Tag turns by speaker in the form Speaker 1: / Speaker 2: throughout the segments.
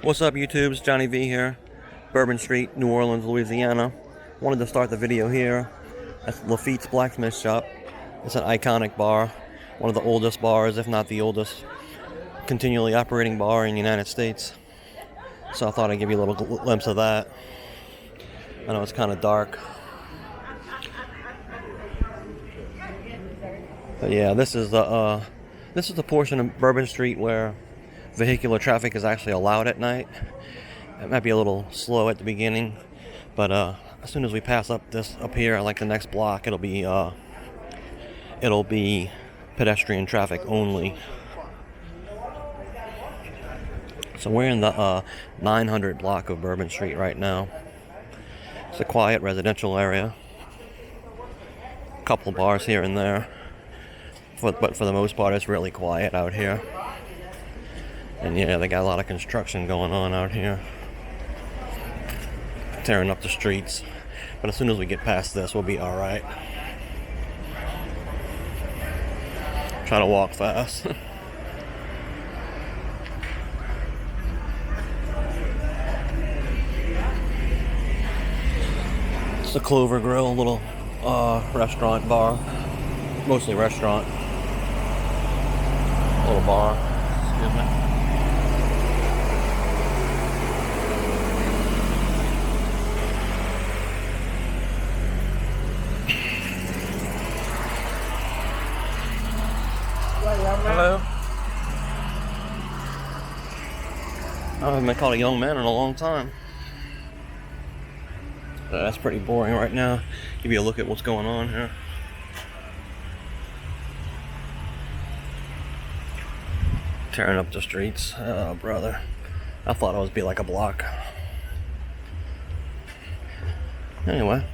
Speaker 1: What's up, YouTube? It's Johnny V here, Bourbon Street, New Orleans, Louisiana. Wanted to start the video here at Lafitte's Blacksmith shop. It's an iconic bar, one of the oldest bars, if not the oldest, continually operating bar in the United States. So I thought I'd give you a little glimpse of that. I know it's kind of dark, but yeah, this is the portion of Bourbon Street where vehicular traffic is actually allowed at night. It might be a little slow at the beginning, but as soon as we pass up here, like the next block, it'll be pedestrian traffic only. So we're in the 900 block of Bourbon Street right now. It's a quiet residential area. A couple bars here and there, but for the most part, it's really quiet out here. And yeah, they got a lot of construction going on out here, tearing up the streets. But as soon as we get past this, we'll be alright. Try to walk fast. It's the Clover Grill, little restaurant bar. Mostly restaurant. Little bar. Excuse me. Hello. I haven't been called a young man in a long time. That's pretty boring right now. Give you a look at what's going on here. Tearing up the streets. Oh, brother. I thought it would be like a block. Anyway.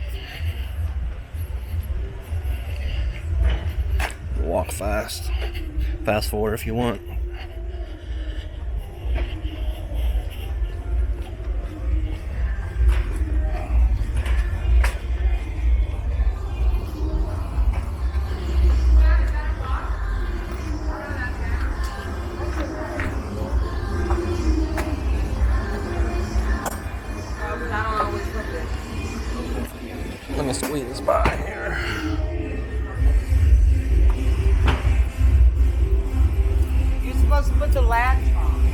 Speaker 1: Walk fast. Fast forward if you want. Let me squeeze by here.
Speaker 2: Supposed to put the latch on.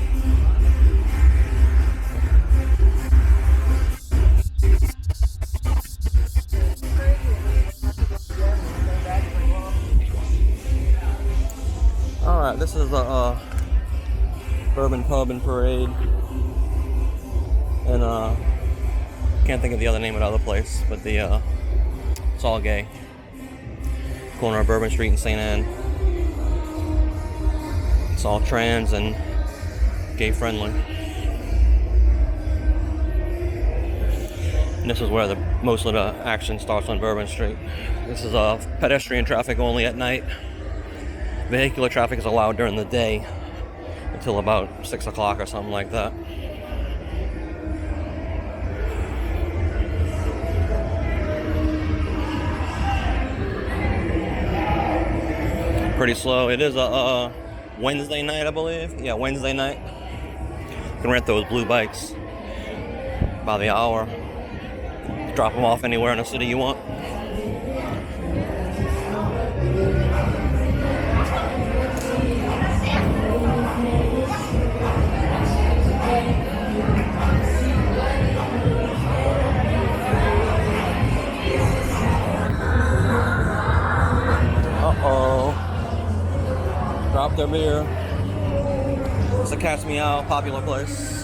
Speaker 1: Alright, this is the Bourbon Pub and Parade. And can't think of the other name of the other place, but it's all gay. Corner of Bourbon Street and St. Anne. It's all trans and gay friendly. And this is where most of the action starts on Bourbon Street. This is pedestrian traffic only at night. Vehicular traffic is allowed during the day until about 6 o'clock or something like that. Pretty slow. It is a Wednesday night, I believe. Yeah, Wednesday night. You can rent those blue bikes by the hour. Drop them off anywhere in the city you want. Uh-oh. Drop their beer. It's a Cat's Meow, popular place.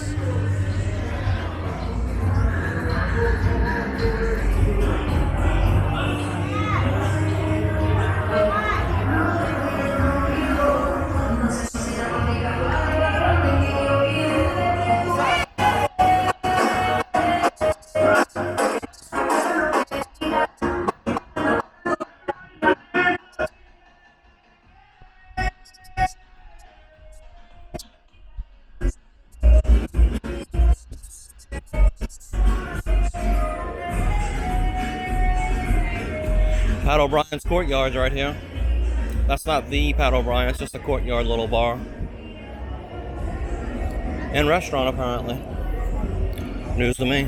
Speaker 1: Pat O'Brien's Courtyard's right here. That's not the Pat O'Brien, it's just a courtyard little bar. and restaurant apparently. News to me.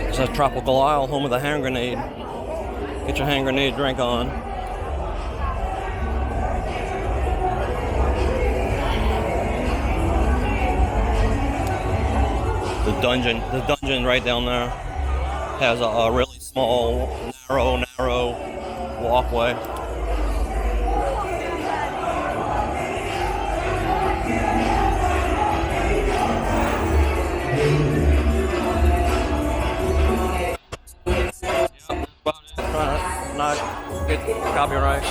Speaker 1: It says Tropical Isle, home of the hand grenade. Get your hand grenade drink on. The dungeon right down there has a really small, narrow walkway. Not get copyright.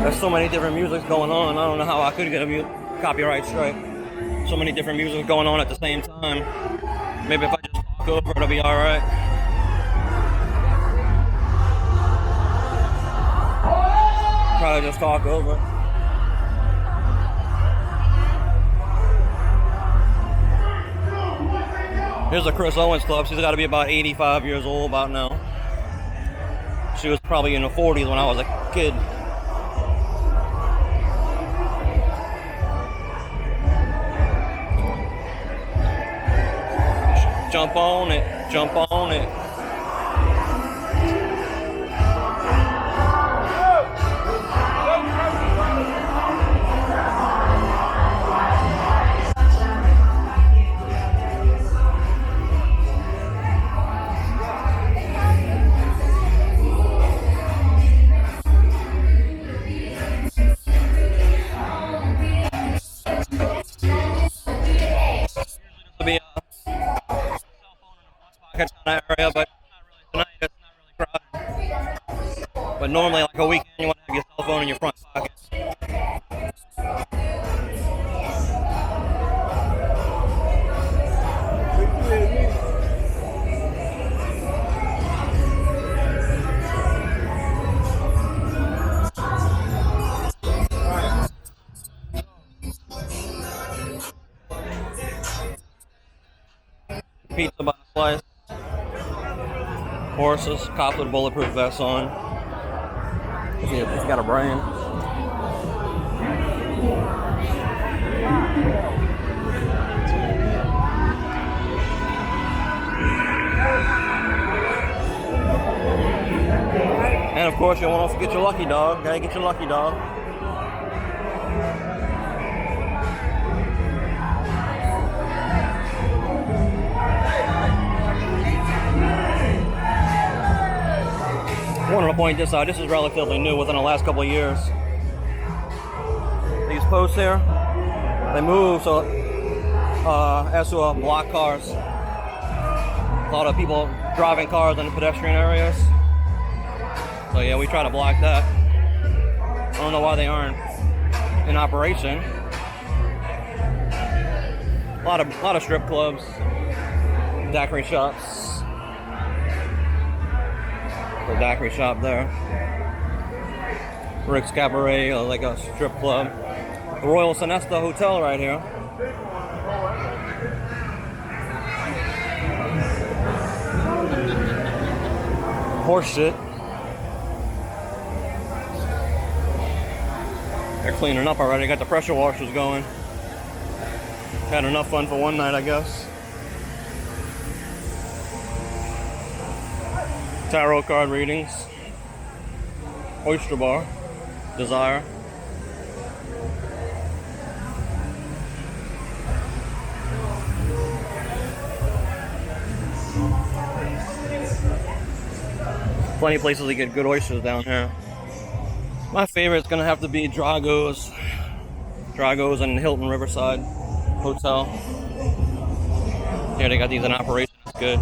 Speaker 1: There's so many different musics going on. I don't know how I could get a copyright strike. So many different music going on at the same time. Maybe if I just talk over, it'll be alright. Probably just talk over. Here's the Chris Owens Club. She's got to be about 85 years old about now. She was probably in the 40s when I was a kid. Jump on it, jump on it. That area, but tonight it's not really crowded. But normally, like a weekend, you want to have your cell phone in your front pocket. Pizza by the slice. Horses, cops with bulletproof vests on. If you got a brain. And of course, you want to get your lucky dog. Gotta get your lucky dog. I wanted to point this out. This is relatively new within the last couple of years. These posts here, they move so as to block cars. A lot of people driving cars in the pedestrian areas. So yeah, we try to block that. I don't know why they aren't in operation. A lot of strip clubs, daiquiri shops. The daiquiri shop there. Rick's Cabaret, like a strip club. The Royal Sonesta Hotel right here. Horse shit. They're cleaning up already. Got the pressure washers going. Had enough fun for one night, I guess. Tarot card readings. Oyster bar. Desire. Plenty of places to get good oysters down here. My favorite is gonna have to be Drago's. Drago's and Hilton Riverside Hotel. Here they got these in operation. It's good.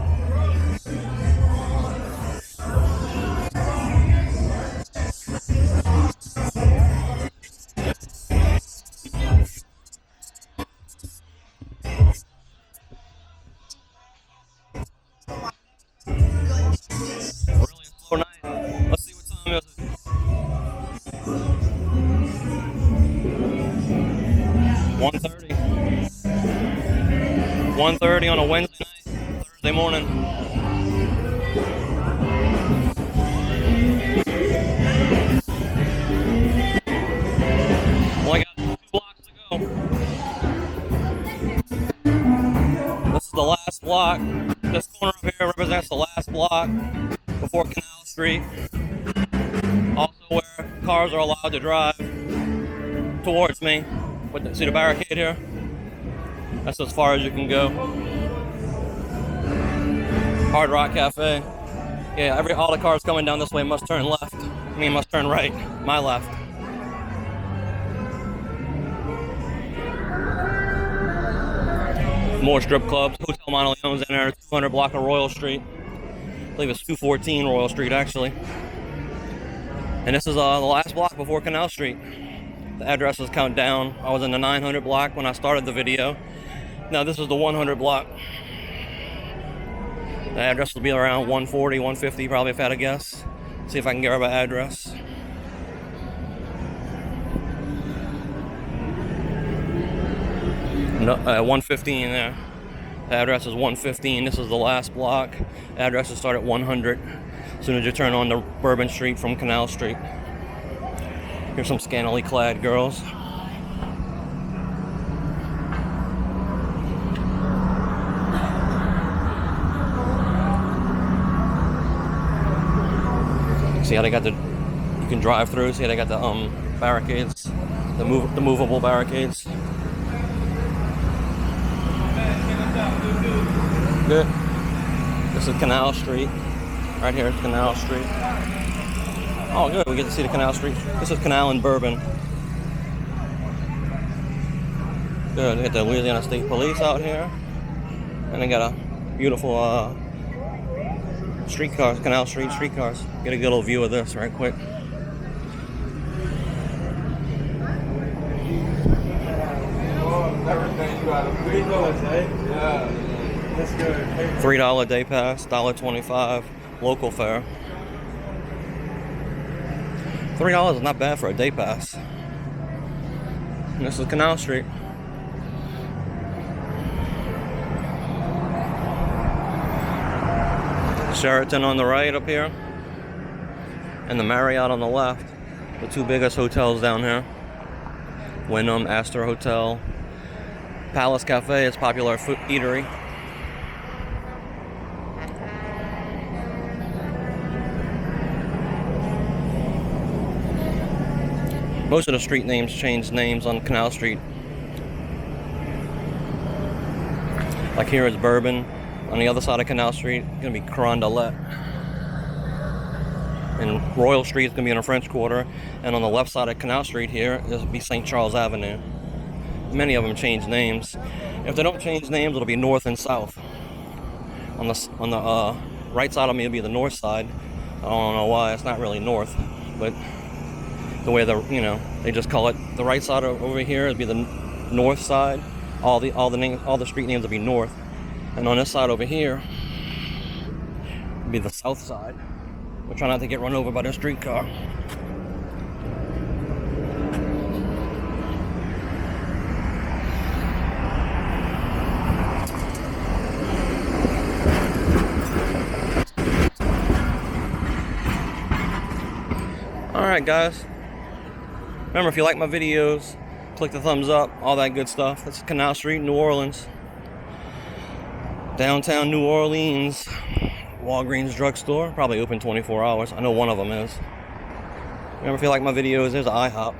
Speaker 1: 1:30. 1:30 on a Wednesday night, Thursday morning. Only got 2 blocks to go. This is the last block. This corner up here represents the last block before Canal Street. Also where cars are allowed to drive towards me. See the barricade here? That's as far as you can go. Hard Rock Cafe. Yeah, all the cars coming down this way must turn left. I mean, must turn right. My left. More strip clubs. Hotel Monteleone's in there. 200 block of Royal Street. I believe it's 214 Royal Street, actually. And this is the last block before Canal Street. The addresses count down. I was in the 900 block when I started the video. Now this is the 100 block. The address will be around 140, 150 probably if I had to guess. See if I can get her by address. No, 115 there. The address is 115. This is the last block. The addresses start at 100. As soon as you turn on the Bourbon Street from Canal Street. Here's some scantily clad girls. See how they got you can drive through. See how they got the barricades, the movable barricades. Good. This is Canal Street. Right here is Canal Street. Oh, good. We get to see the Canal Street. This is Canal and Bourbon. Good. They got the Louisiana State Police out here, and they got a beautiful streetcars, Canal Street streetcars. Get a good little view of this right quick. $3 day pass, $1.25 local fare. $3 is not bad for a day pass. And this is Canal Street. Sheraton on the right up here, and the Marriott on the left. The 2 biggest hotels down here. Wyndham, Astor Hotel. Palace Cafe is popular food eatery. Most of the street names changed names on Canal Street. Like here is Bourbon. On the other side of Canal Street, it's going to be Carondelet. And Royal Street is going to be in the French Quarter. And on the left side of Canal Street here, this will be St. Charles Avenue. Many of them change names. If they don't change names, it'll be north and south. On the right side of me, it'll be the north side. I don't know why, it's not really north. But the way they just call it. The right side over here would be the north side. All the street names will be north. And on this side over here would be the south side. We're trying not to get run over by the streetcar. Alright guys, remember if you like my videos, click the thumbs up, all that good stuff. That's Canal Street, New Orleans. Downtown New Orleans, Walgreens drugstore, probably open 24 hours. I know one of them is. Remember if you like my videos, there's an IHOP.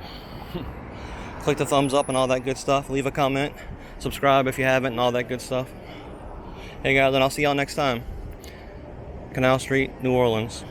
Speaker 1: Click the thumbs up and all that good stuff. Leave a comment, subscribe if you haven't, and all that good stuff. Hey guys, and I'll see y'all next time. Canal Street, New Orleans.